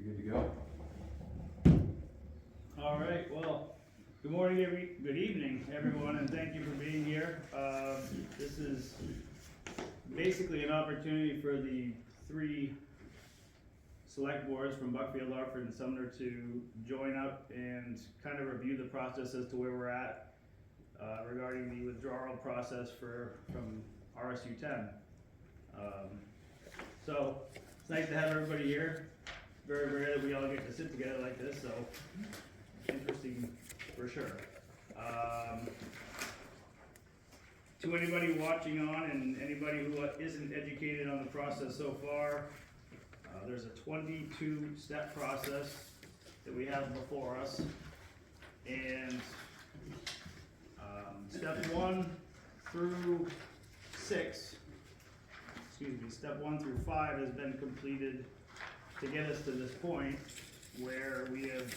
You're good to go? All right, well, good morning, good evening, everyone, and thank you for being here. This is basically an opportunity for the three select boards from Buckfield, Hartford, and Sumner to join up and kind of review the process as to where we're at regarding the withdrawal process from RSU10. So it's nice to have everybody here. Very rare that we all get to sit together like this, so interesting for sure. To anybody watching on and anybody who isn't educated on the process so far, there's a 22-step process that we have before us, and step 1 through 6, step 1 through 5 has been completed to get us to this point where we have,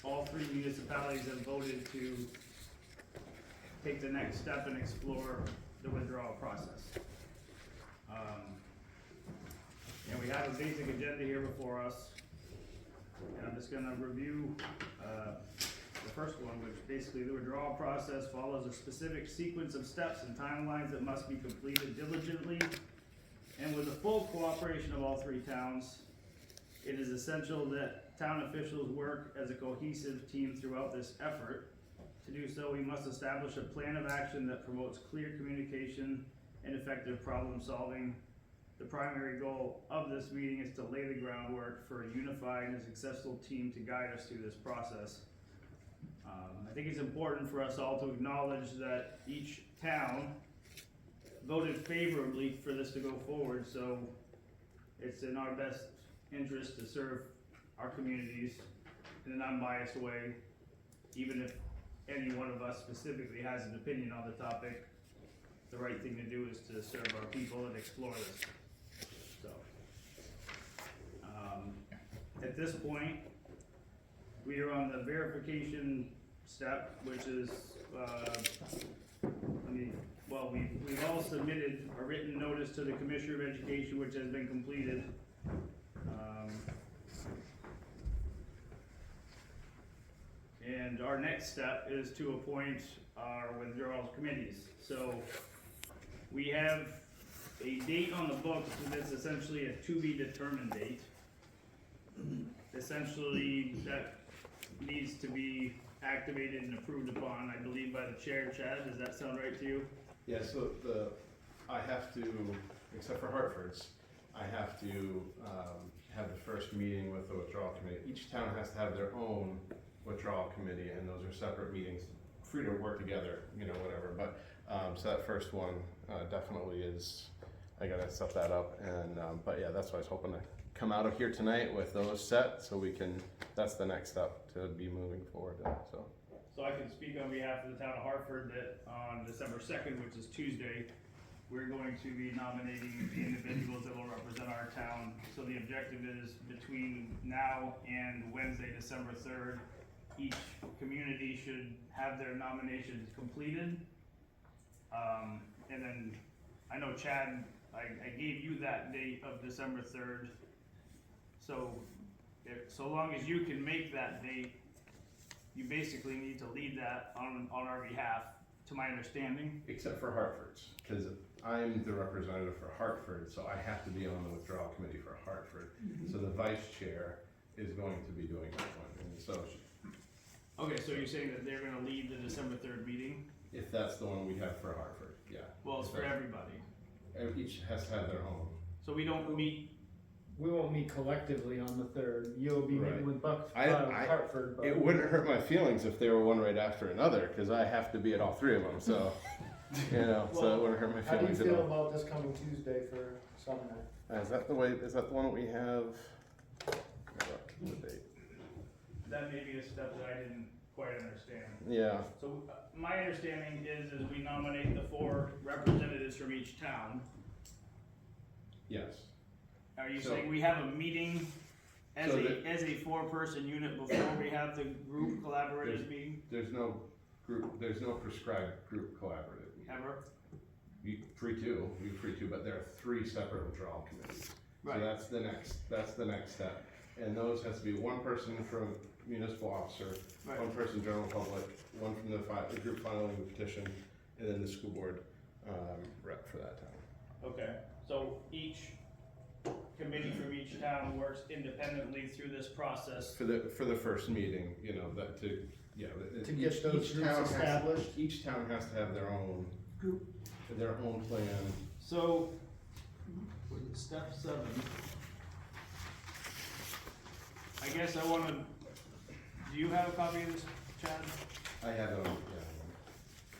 all three municipalities have voted to take the next step and explore the withdrawal process. And we have a basic agenda here before us. And I'm just gonna review the first one, which basically the withdrawal process follows a specific sequence of steps and timelines that must be completed diligently and with the full cooperation of all three towns. It is essential that town officials work as a cohesive team throughout this effort. To do so, we must establish a plan of action that promotes clear communication and effective problem solving. The primary goal of this meeting is to lay the groundwork for a unified and successful team to guide us through this process. I think it's important for us all to acknowledge that each town voted favorably for this to go forward, so it's in our best interest to serve our communities in an unbiased way, even if any one of us specifically has an opinion on the topic. The right thing to do is to serve our people and explore this. So, at this point, we are on the verification step, which is, we've all submitted a written notice to the Commissioner of Education, which has been completed. And our next step is to appoint our withdrawal committees. So we have a date on the books that's essentially a to be determined date. Essentially, that needs to be activated and approved upon, I believe, by the chair. Chad, does that sound right to you? Yeah, so I have to, except for Hartford's, I have to have the first meeting with the withdrawal committee. Each town has to have their own withdrawal committee, and those are separate meetings, free to work together, whatever. But so that first one definitely is, I gotta set that up, and but yeah, that's why I was hoping to come out of here tonight with those set, so we can. That's the next step to be moving forward. So I can speak on behalf of the town of Hartford that on December 2nd, which is Tuesday, we're going to be nominating the individuals that will represent our town. So the objective is between now and Wednesday, December 3rd, each community should have their nominations completed. And then I know Chad, I gave you that date of December 3rd. So so long as you can make that date, you basically need to lead that on our behalf, to my understanding. Except for Hartford's, because I'm the representative for Hartford, so I have to be on the withdrawal committee for Hartford. Mm-hmm. So the vice chair is going to be doing that one, and so. Okay, so you're saying that they're gonna lead the December 3rd meeting? If that's the one we have for Hartford, yeah. Well, it's for everybody. Each has to have their own. So we don't meet. We won't meet collectively on the 3rd. You'll be meeting with Hartford. But it wouldn't hurt my feelings if they were one right after another, because I have to be at all three of them, so, well, so it wouldn't hurt my feelings How do you at feel all. about this coming Tuesday for Sumner? Is that the one that we have? The date. That may be a step that I didn't quite understand. Yeah. So my understanding is we nominate the 4 representatives from each town. Yes. Are you saying we have a meeting as a 4-person unit before we have the group collaborators meeting? There's no prescribed group collaborative meeting. Ever? You free to, but there are 3 separate withdrawal committees. Right. So that's the next step. And those has to be one person from municipal officer, Right. one person general public, one from the group filing the petition, and then the school board, rep for that town. Okay, so each committee from each town works independently through this process. For the first meeting, you know, that to, yeah. To get those each groups town has- established? Each town has to have their own plan. So, was it step 7? I guess I wanna, do you have a copy of this, Chad? I have it on,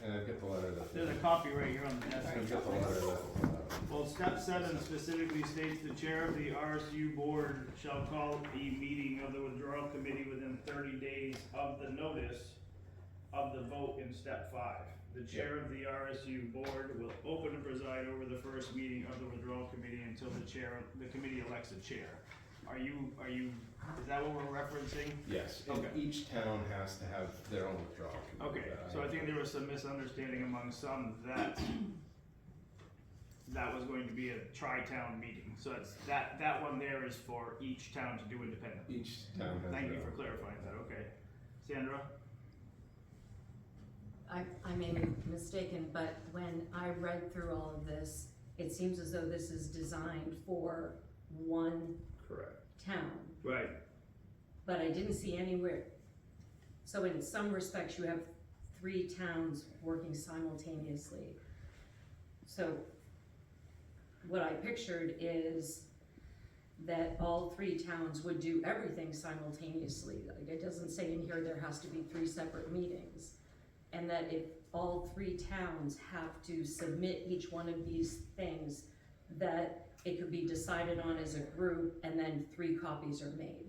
yeah, and I get the letter that. There's a copy right here on the desk. I get the letter that, Well, step 7 specifically states the chair of the RSU board shall call a meeting of the withdrawal committee within 30 days of the notice of the vote in step 5. The chair of the RSU board will open and preside over the first meeting of the withdrawal committee until the committee elects a chair. Is that what we're referencing? yes, and Okay. each town has to have their own withdrawal committee. Okay, so I think there was some misunderstanding among some that that was going to be a tri-town meeting. So it's, that one there is for each town to do independently. Each town has Thank you their for own. clarifying that, okay. Sandra? I may be mistaken, but when I read through all of this, it seems as though this is designed for one Correct. town, Right. but I didn't see anywhere. So in some respects, you have 3 towns working simultaneously. So what I pictured is that all 3 towns would do everything simultaneously. Like, it doesn't say in here there has to be 3 separate meetings. And that if all 3 towns have to submit each one of these things, that it could be decided on as a group and then 3 copies are made.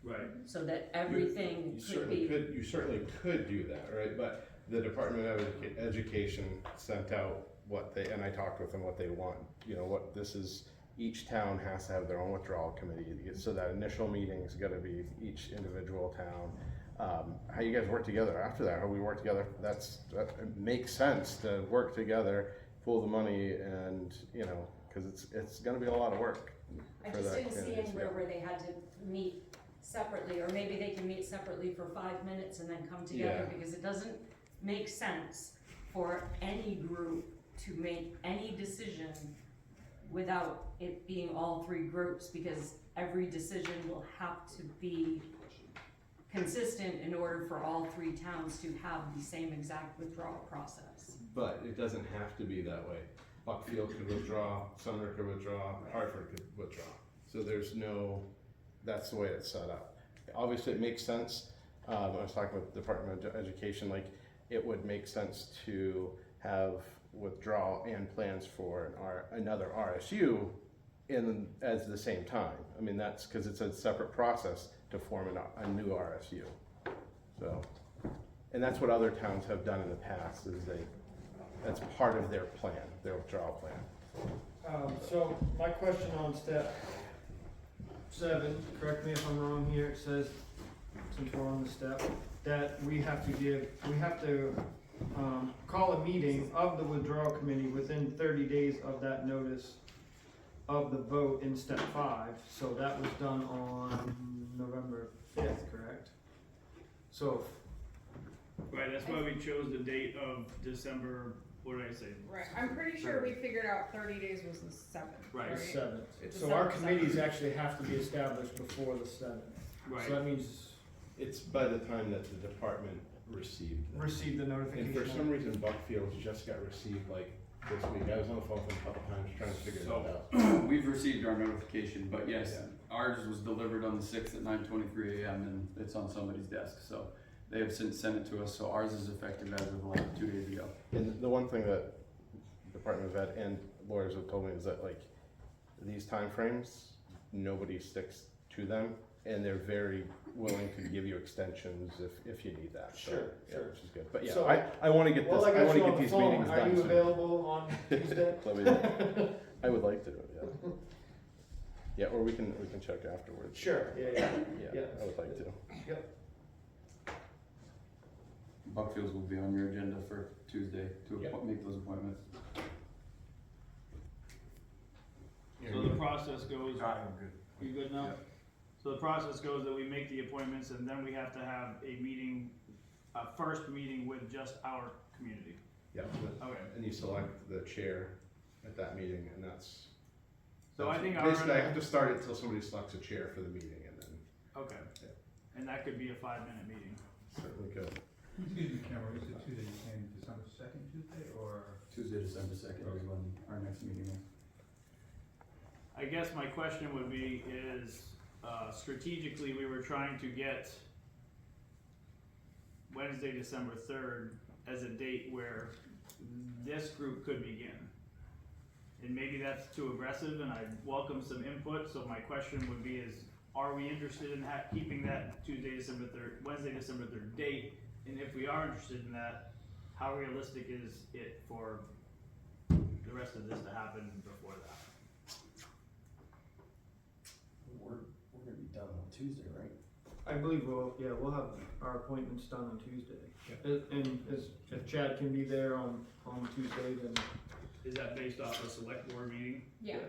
Right. So that everything You could be. certainly could do that, right? But the Department of Education sent out what they, and I talked with them, what they want. You know, what this is, each town has to have their own withdrawal committee. So that initial meeting's gotta be each individual town. How you guys work together after that, how we work together, that it makes sense to work together, pool the money, and, you know, cause it's gonna be a lot of work. I for just that didn't see candidates, anywhere yeah. where they had to meet separately, or maybe they can meet separately for 5 minutes and then come together, Yeah. because it doesn't make sense for any group to make any decision without it being all 3 groups, because every decision will have to be consistent in order for all 3 towns to have the same exact withdrawal process. But it doesn't have to be that way. Buckfield could withdraw, Sumner could withdraw, Hartford could withdraw. So there's no, that's the way it's set up. Obviously, it makes sense. I was talking with the Department of Education, like, it would make sense to have withdrawal and plans for another RSU at the same time. I mean, that's because it's a separate process to form a new RSU. So, and that's what other towns have done in the past, is that's part of their plan, their withdrawal plan. So my question on step 7, correct me if I'm wrong here, it says, since we're on the step, that we have to call a meeting of the withdrawal committee within 30 days of that notice of the vote in step 5. So that was done on November 5th, correct? So, Right, that's why we chose the date of December, what did I say? Right, I'm pretty sure we figured out 30 days was the 7th, Right. right? 7th. It's So our December committees 7th. actually have to be established before the 7th. Right. So that means It's by the time that the department received them. receive the And notification. for some reason, Buckfield just got received like this week. I was on the phone with him a couple times trying to figure that out. We've received our notification, but yes, Yeah. ours was delivered on the 6th at 9:23 a.m. and it's on somebody's desk, so they have since sent it to us, so ours is effective as of like 2 days ago. And the one thing that Department of Ed and lawyers have told me is that, like, these timeframes, nobody sticks to them, and they're very willing to give you extensions if you need that. So, Sure, yeah, sure. which is good. But yeah, So- I want to get this. Well, I I got want you to on get the these phone. meetings Are done you soon. available on Tuesday? Let me know. I would like to. Yeah. Yeah, or we can check afterwards. Sure, yeah. Yeah, I would like to. Yep. Buckfields will be on your agenda for Tuesday to Yeah. make those appointments. So the process goes, I'm good. you good now? Yeah. So the process goes that we make the appointments and then we have to have a meeting, a first meeting with just our community. Yeah, Okay. and you select the chair at that meeting, and that's. So I think Basically, I our, have to start it till somebody selects a chair for the meeting, and then okay. And that could be a 5-minute meeting. certainly could. Excuse me, Cameron, is it Tuesday, you saying December 2nd Tuesday, or? Tuesday, December 2nd is when our next meeting is. I guess my question would be is, strategically, we were trying to get Wednesday, December 3rd as a date where this group could begin. And maybe that's too aggressive and I welcome some input, so my question would be is, are we interested in keeping that Tuesday, December 3rd, Wednesday, December 3rd date? And if we are interested in that, how realistic is it for the rest of this to happen before that? We're gonna be done on Tuesday, right? I believe we'll have our appointments done on Tuesday. And if Chad can be there on Tuesday, then. Is that based off a select board meeting? Yeah, Yeah,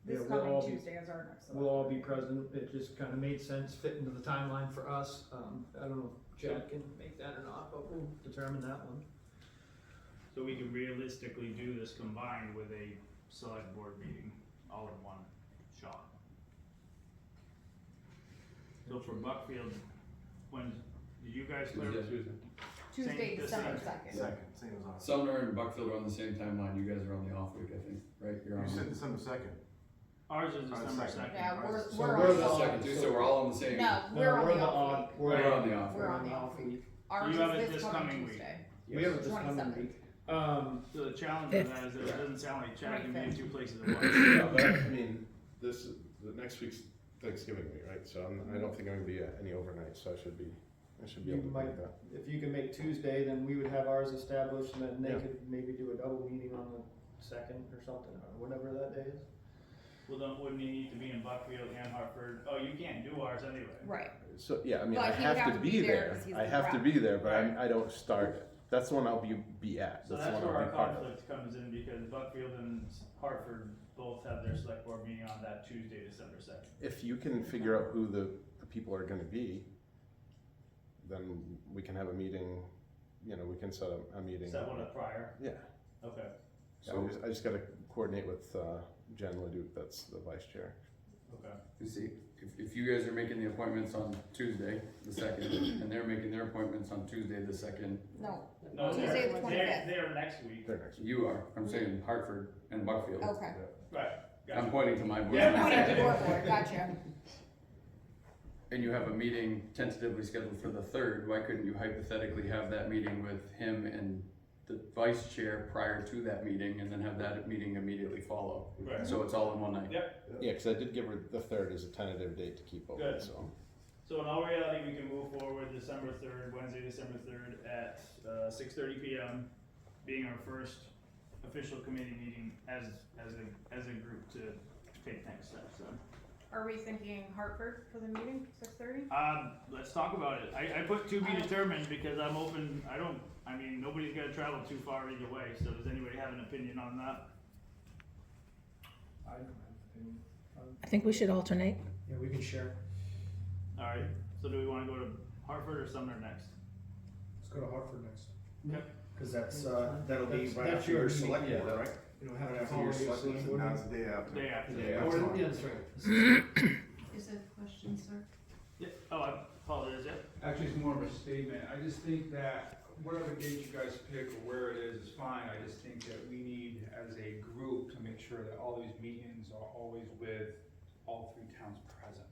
this we'll coming all be- Tuesday is our next. We'll all be present, it just kinda made sense, fit into the timeline for us, I don't know if Chad can make that or not, but we'll determine that one. So we can realistically do this combined with a select board meeting, all in one shot. So for Buckfield, when, did you guys clear? Tuesday, the December same. 2nd. Second, same as ours. Sumner and Buckfield are on the same timeline, you guys are on the off week, I think, right? You're You on. said December 2nd. Ours is Ours December second. 2nd. Yeah, Ours is- So we're we're on the the Second Tuesday, we're all on the same. No, we're on the off odd- week. We're on the off. We're on the off week. Ours You have it is this this coming coming week. Tuesday. We have it this coming 27th. week. So the challenge with that is that it doesn't sound like Chad can be in 2 places at once. Yeah, but I mean, the next week's Thanksgiving week, right? So I don't think I'm gonna be any overnight, so I should be You able to might- make that. If you can make Tuesday, then we would have ours established, and then they Yeah. could maybe do a double meeting on the 2nd or something, or whatever that day is. Well, then wouldn't you need to be in Buckfield and Hartford? Oh, you can't do ours anyway. Right, So, yeah, I mean, But I he have would to have to be be there there, 'cause he's I the have to rep. be there, but Right. I don't start it. That's the one I'll be at, So that's the that's one where I'll our be part of. conflict comes in because Buckfield and Hartford both have their select board meeting on that Tuesday, December 2nd. If you can figure out who the people are gonna be, then we can have a meeting, we can set a meeting. Set one up prior? Yeah. Okay. So I just gotta coordinate with Jen Leduc, that's the vice chair. Okay. You see, if you guys are making the appointments on Tuesday, the 2nd, and they're making their appointments on Tuesday, the 2nd, no, No, Tuesday they're- the 25th. They're next week. They're next. you are, I'm saying Hartford and Buckfield. Okay. Right. I'm Gotcha. pointing to my board. Yeah. Pointing to your board, gotcha. And you have a meeting tentatively scheduled for the 3rd, why couldn't you hypothetically have that meeting with him and the vice chair prior to that meeting, and then have that meeting immediately follow? Right. So it's all in one night. Yeah, cause I did give her the 3rd as a tentative date to keep open, Good. so. So in all reality, we can move forward December 3rd, Wednesday, December 3rd at 6:30 PM, being our first official committee meeting as a group to take next steps. So, Are we thinking Hartford for the meeting, 6:30? let's talk about it. I put to be determined because I'm open. Nobody's got to travel too far either way. So does anybody have an opinion on that? I don't have an opinion. I think we should alternate. Yeah, we can share. All right. So do we want to go to Hartford or Sumner next? Let's go to Hartford next. Yeah. Cause that'll be That's- right that's after your your meeting, select yeah, board, that- right? You don't have Right to after call your your select select board. board. Now it's the day after. Day after. Yeah, Yeah, that's Or- fine. yeah, that's right. Is that a question, sir? Yeah. Oh, I apologize. Yeah. Actually, it's more of a statement. I just think that whatever date you guys pick or where it is fine. I just think that we need, as a group, to make sure that all these meetings are always with all 3 towns present.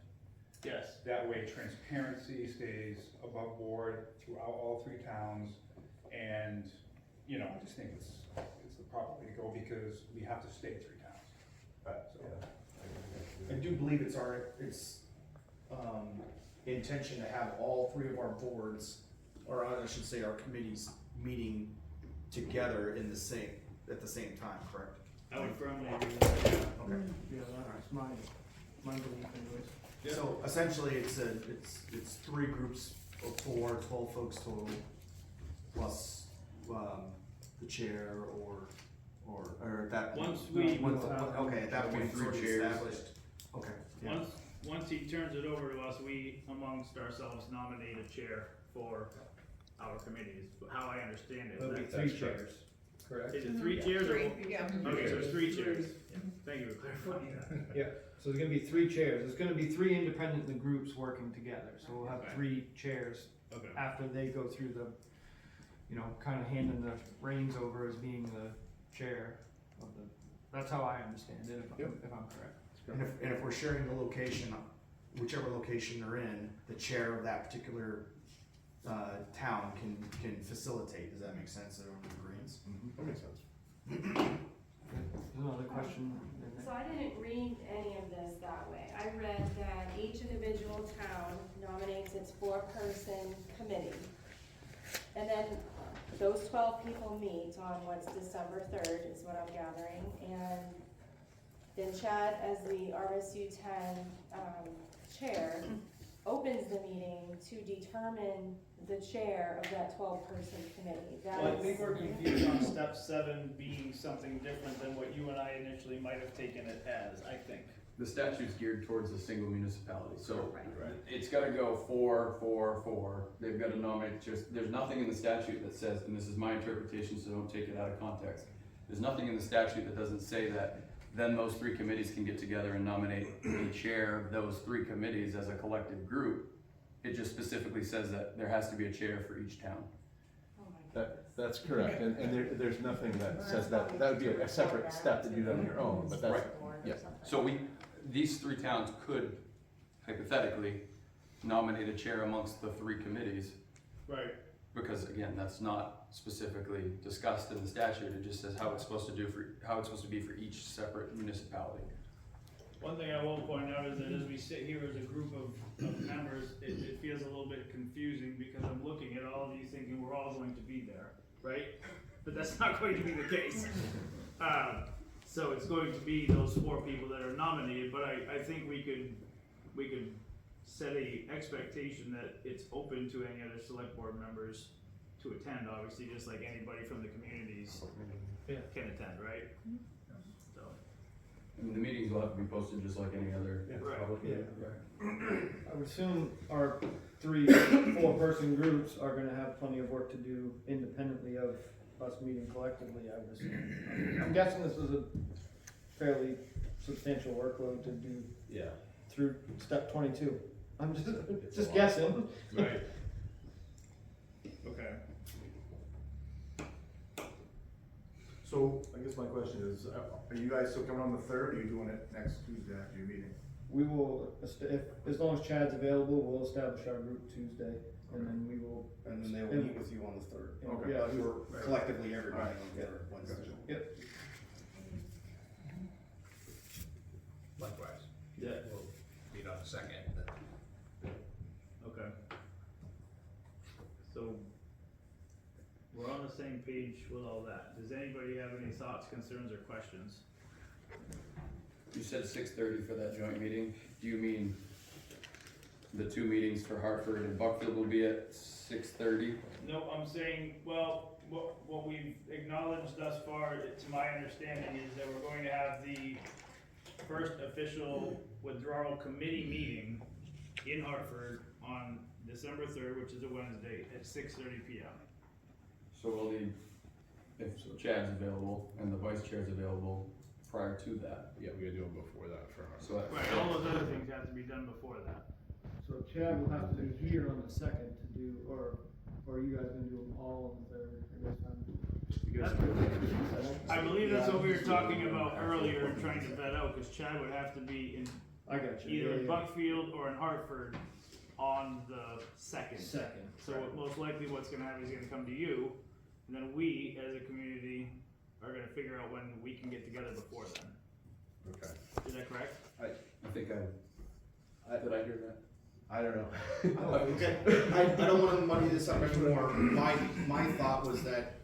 Yes. That way, transparency stays above board throughout all 3 towns. And, I just think it's the proper way to go because we have to stay 3 towns. So, I do believe it's intention to have all 3 of our boards, or I should say our committees, meeting together at the same time, correct? I would firmly agree with that. Okay. Yeah, that's my belief anyways. Yeah. So essentially, it's 3 groups of 4, 12 folks total, plus the chair or or at that point? Once we, Okay, at that point, it's Three already chairs. established. Okay. Yeah. once he turns it over to us, we amongst ourselves nominate a chair for our committees, how I understand it. There'll be That's 3 correct. chairs, correct? Is it 3 chairs or? Yeah. Okay, so it's 3 chairs. Yeah. Thank you for clarifying that. Yeah, so there's gonna be 3 chairs, there's gonna be 3 independent groups working together, so we'll have Okay. 3 chairs Okay. after they go through the, you know, kinda handing the reins over as being the chair of the, that's how I understand it, if I'm correct. And if we're sharing the location, whichever location they're in, the chair of that particular town can facilitate. Does that make sense? Everyone agrees? That makes sense. There's another question. So I didn't read any of this that way. I read that each individual town nominates its 4-person committee. And then those 12 people meet on what's December 3rd is what I'm gathering. And then Chad, as the RSU10 chair, opens the meeting to determine the chair of that 12-person committee. That Well, I is- think we're confused on step 7 being something different than what you and I initially might have taken it as, I think. The statute's geared towards a single municipality, so Right. it's gotta go 4. They've gotta nominate, there's nothing in the statute that says, and this is my interpretation, so don't take it out of context. There's nothing in the statute that doesn't say that then those 3 committees can get together and nominate a chair of those 3 committees as a collective group. It just specifically says that there has to be a chair for each town. Oh my goodness. That's correct, and there's nothing that says that would be a separate step that you do on your own, but that's, yes. So these 3 towns could hypothetically nominate a chair amongst the 3 committees, Right. because again, that's not specifically discussed in the statute, it just says how it's supposed to be for each separate municipality. One thing I will point out is that as we sit here as a group of members, it feels a little bit confusing because I'm looking at all of you thinking we're all going to be there, right? But that's not going to be the case. So it's going to be those 4 people that are nominated, but I think we could set a expectation that it's open to any other select board members to attend, obviously, just like anybody from the communities can attend, right? So, I mean, the meetings will have to be posted just like any other Right. public meeting. I would assume our 4-person groups are gonna have plenty of work to do independently of us meeting collectively, I would assume. I'm guessing this was a fairly substantial workload to do Yeah. through step 22. I'm It's just a lot. guessing. right. Okay. So, I guess my question is, are you guys still coming on the 3rd, or are you doing it next Tuesday after your meeting? We will, as long as Chad's available, we'll establish our group Tuesday, and then we will. And then they will meet with you on the 3rd. Okay. Yeah, Or collectively, everybody Alright. on the 3rd Wednesday. Gotcha. Yep. Likewise, Yeah. we'll meet on the 2nd. Okay. So, we're on the same page with all that. Does anybody have any thoughts, concerns, or questions? You said 6:30 for that joint meeting, do you mean the 2 meetings for Hartford and Buckfield will be at 6:30? No, I'm saying, well, what we've acknowledged thus far, to my understanding, is that we're going to have the first official withdrawal committee meeting in Hartford on December 3rd, which is a Wednesday, at 6:30 PM. So we'll need, if Chad's available and the vice chair's available prior to that. Yeah, we gotta do them before that for our. So Right, all those other things have to be done before that. So Chad will have to be here on the 2nd to do, or are you guys gonna do them all on the 3rd? I believe that's what we were talking about earlier and trying to vet out, cause Chad would have to be in I got you. either in Yeah. Buckfield or in Hartford on the 2nd. Second. So most likely what's gonna happen is he's gonna come to you, and then we, as a community, are gonna figure out when we can get together before then. Okay. Is that correct? I think did I hear that? I don't know. Okay, I don't wanna muddy this up anymore. My thought was that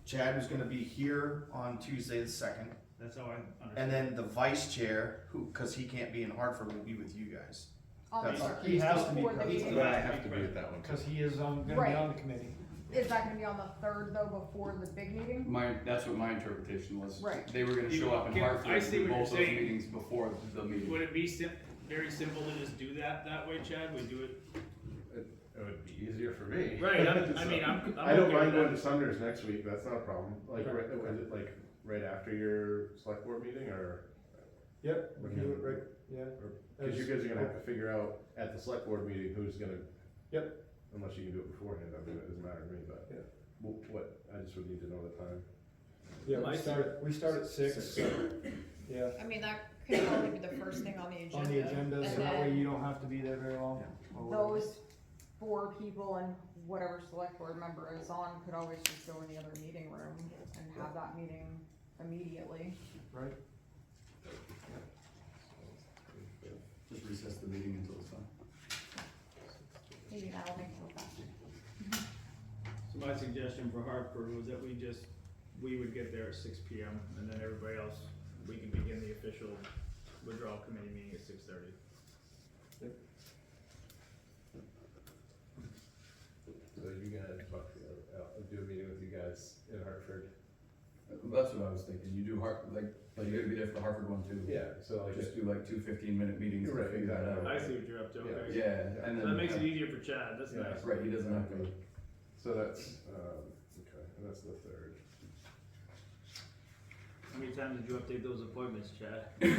Chad was gonna be here on Tuesday the 2nd, That's how I understand. and then the vice chair, cause he can't be in Hartford, will be with you guys. I'll That's be all. there He has to be before the present. meeting. But I have to be at that one. Cause he is, gonna be Right. on the committee. Is that gonna be on the third though, before the big meeting? That's what my interpretation was. Right. They were gonna show up in I Hartford see and do what you're both those saying. meetings before the meeting. Would it be very simple to just do that way, Chad? We do it. It would be easier for me. Right, I'm I don't okay mind with going that. to Sumner's next week, that's not a problem. Like, is it like right after your select board meeting, or? Yep, we can do it right, yeah. Cause you guys are gonna have to figure out at the select board meeting who's gonna. Yep. Unless you can do it beforehand, I mean, it doesn't matter to me, but. Yeah. What, I just would need to know the time. Yeah, we start at 6, yeah, I mean, that could probably be the first thing on the agenda. on the agenda, so And that way then you don't have to be there very long. those 4 people and whatever select board member is on could always just go in the other meeting room and have that meeting immediately. Right. Just recess the meeting until it's done. Maybe that'll make it a little faster. So my suggestion for Hartford was that we would get there at 6 PM, and then everybody else, we can begin the official withdrawal committee meeting at 6:30. So you guys, I'll do a meeting with you guys in Hartford. That's what I was thinking, you do like you gotta be there for the Hartford one too. Yeah, so like. Just do like 2 15-minute meetings to Right, figure that exactly. out. I see what you're up to, okay. Yeah, and then. That makes it easier for Chad, that's Yeah. nice. Right, he doesn't have to. So that's, okay, and that's the 3rd. How many times did you update those appointments, Chad? I'm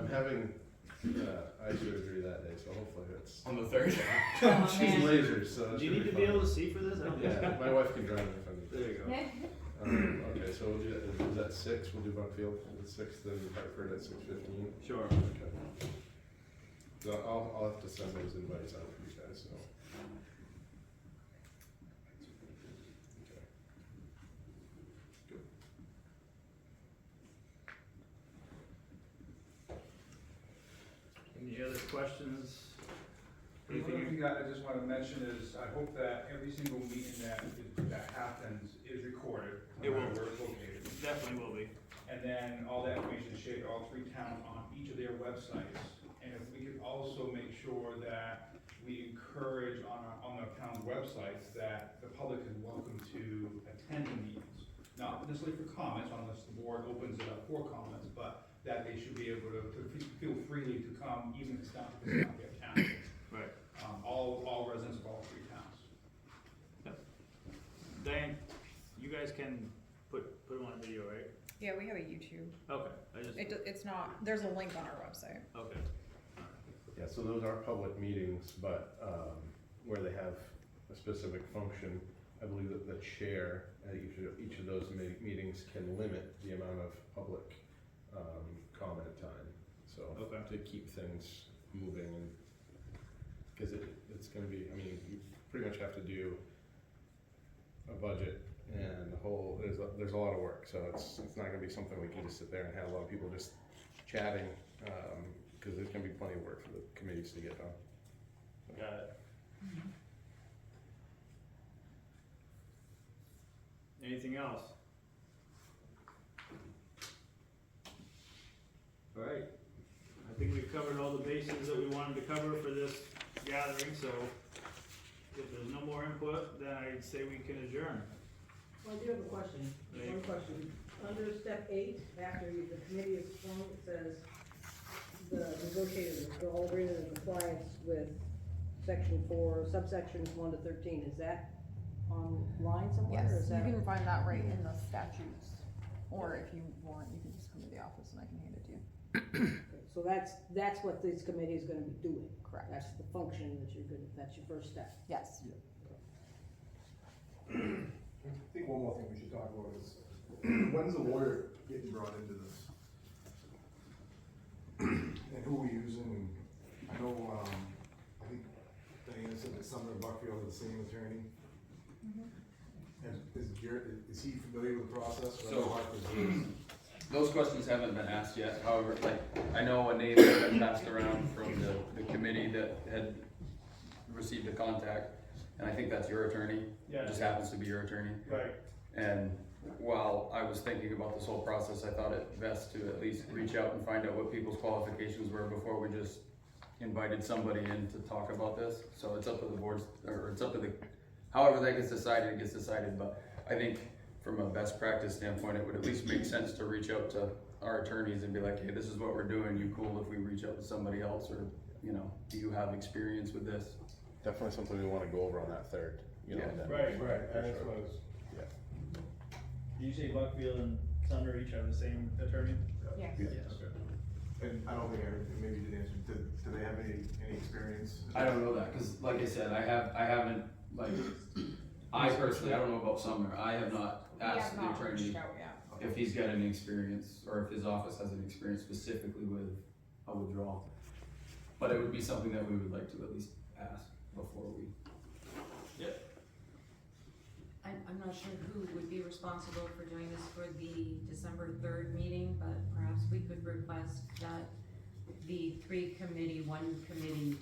having, eye surgery that day, so hopefully it's. On the 3rd? She's lasers, so. Do you need to be able to see for this? I don't think so. Yeah, my wife can drive if I need to. There you go. Okay, so we'll do that, is that 6, we'll do Buckfield, the 6th, then Hartford at 6:15. Sure. Okay. So I'll have to send those invites out for you guys, so. Okay. Good. Any other questions? The only thing I just wanna mention is, I hope that every single meeting that happens is recorded. It will. No matter where it's located. Definitely will be. And then all that information is shared to all 3 towns on each of their websites. And if we could also make sure that we encourage on the town's websites that the public is welcome to attend the meetings. Not necessarily for comments, unless the board opens it up for comments, but that they should be able to feel freely to come, even if it's not their town. Right. All residents of all 3 towns. Diane, you guys can put them on video, right? Yeah, we have a YouTube. Okay, It's not, there's a link on our website. okay. Yeah, so those are public meetings, but, where they have a specific function, I believe that the chair at each of those meetings can limit the amount of public, comment time. So, Okay. to keep things moving and, cause it's gonna be, I mean, you pretty much have to do a budget and the whole, there's a lot of work, so it's not gonna be something we can just sit there and have a lot of people just chatting, cause there's gonna be plenty of work for the committees to get done. Got it. Anything else? Alright, I think we've covered all the bases that we wanted to cover for this gathering, so if there's no more input, then I'd say we can adjourn. Well, I do have a question, one question. Under step 8, after the committee is formed, it says the negotiated withdrawal agreement in compliance with section 4, subsections 1 to 13, is that online somewhere, or Yes, is you that? can find that right in the statutes. Or if you want, you can just come to the office and I can hand it to you. Okay, so that's what this committee is gonna be doing? Correct. That's the function that you're gonna, that's your first step? Yes. I think one more thing we should talk about is, when's the lawyer getting brought into this? And who we using, and I know, I think Diana said that Sumner and Buckfield are the same attorney. And is he familiar with the process? Or I know So- Harper's is. Those questions haven't been asked yet, however, like, I know a name that been passed around from the committee that had received a contact, and I think that's your attorney. Yeah. Just happens to be your attorney. Right. And while I was thinking about this whole process, I thought it best to at least reach out and find out what people's qualifications were before we just invited somebody in to talk about this, so it's up to the boards, or it's up to the, however that gets decided, it gets decided, but I think from a best practice standpoint, it would at least make sense to reach out to our attorneys and be like, hey, this is what we're doing, you cool if we reach out to somebody else, or, you know, do you have experience with this? Definitely something we wanna go over on that third, you know. Yeah. and then- Right, for that's sure. what I was. Yeah. Do you say Buckfield and Sumner each have the same attorney? Yes. Yes. And I don't think maybe you didn't answer, do they have any experience? I don't know that, cause like I said, I haven't, like, I personally, I don't know about Sumner, I have not We have asked the not attorney reached out yet. if he's got any experience, or if his office has any experience specifically with a withdrawal. But it would be something that we would like to at least ask before we. I'm not sure who would be responsible for doing this for the December 3rd meeting, but perhaps we could request that the one committee,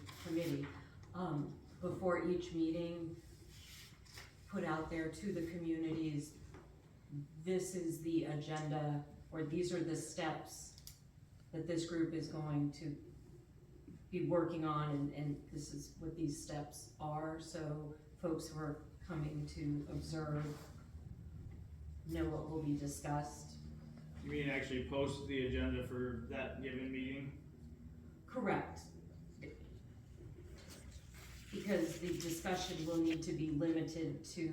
before each meeting, put out there to the communities, this is the agenda, or these are the steps that this group is going to be working on, and this is what these steps are, so folks who are coming to observe know what will be discussed. You mean actually post the agenda for that given meeting? Correct. Because the discussion will need to be limited to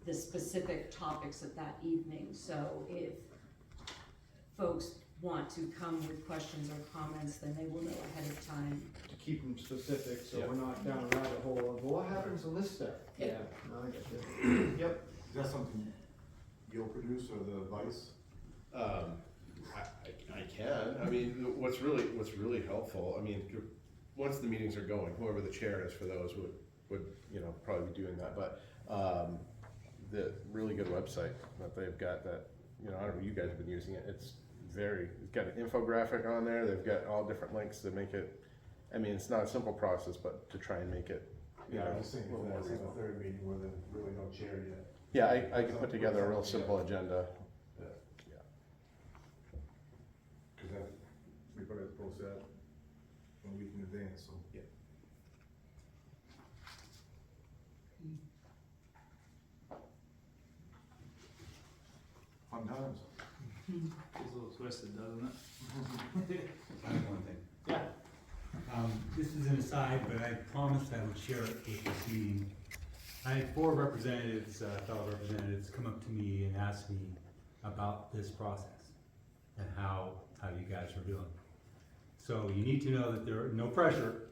the specific topics of that evening, so if folks want to come with questions or comments, then they will know ahead of time. To keep them specific, so Yep. we're not down a rabbit hole of, well, what happens in this step? Yeah, no, I get you. Yep. Is that something you'll produce or the vice? I can, I mean, what's really helpful, I mean, once the meetings are going, whoever the chair is for those would, you know, probably be doing that, but, the really good website that they've got that, you know, I don't know, you guys have been using it, it's got an infographic on there, they've got all different links to make it, I mean, it's not a simple process, but to try and make it, you Yeah, know, I was just saying, a little more that's in reasonable. the third meeting where there's really no chair yet. Yeah, I can put together a real simple agenda. Cause that, we probably have to post that 1 week in advance, so. Yeah. Fun times. It's a little twisted, doesn't it? I have one thing. Yeah. This is an aside, but I promised I would share it with this meeting. I had 4 representatives, fellow representatives, come up to me and ask me about this process and how you guys are doing. So you need to know that there are no pressure,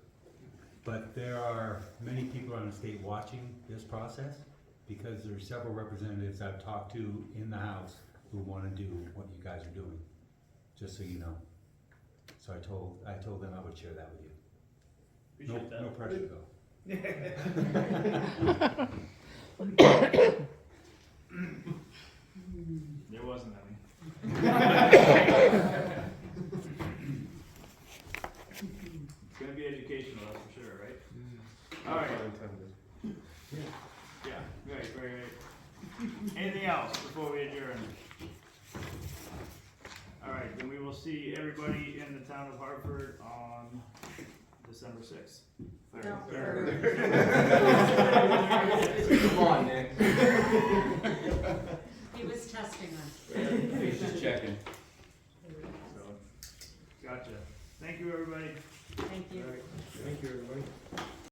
but there are many people around the state watching this process, because there are several representatives I've talked to in the House who want to do what you guys are doing, just so you know. So I told them I would share that with you. Appreciate that. No pressure though. There wasn't any. It's gonna be educational, that's for sure, right? Alright, yeah, right. Anything else before we adjourn? Alright, then we will see everybody in the town of Hartford on December 6th. Come on, Nick. He was testing us. He's just checking. So, gotcha. Thank you, everybody. Thank you. Thank you, everybody.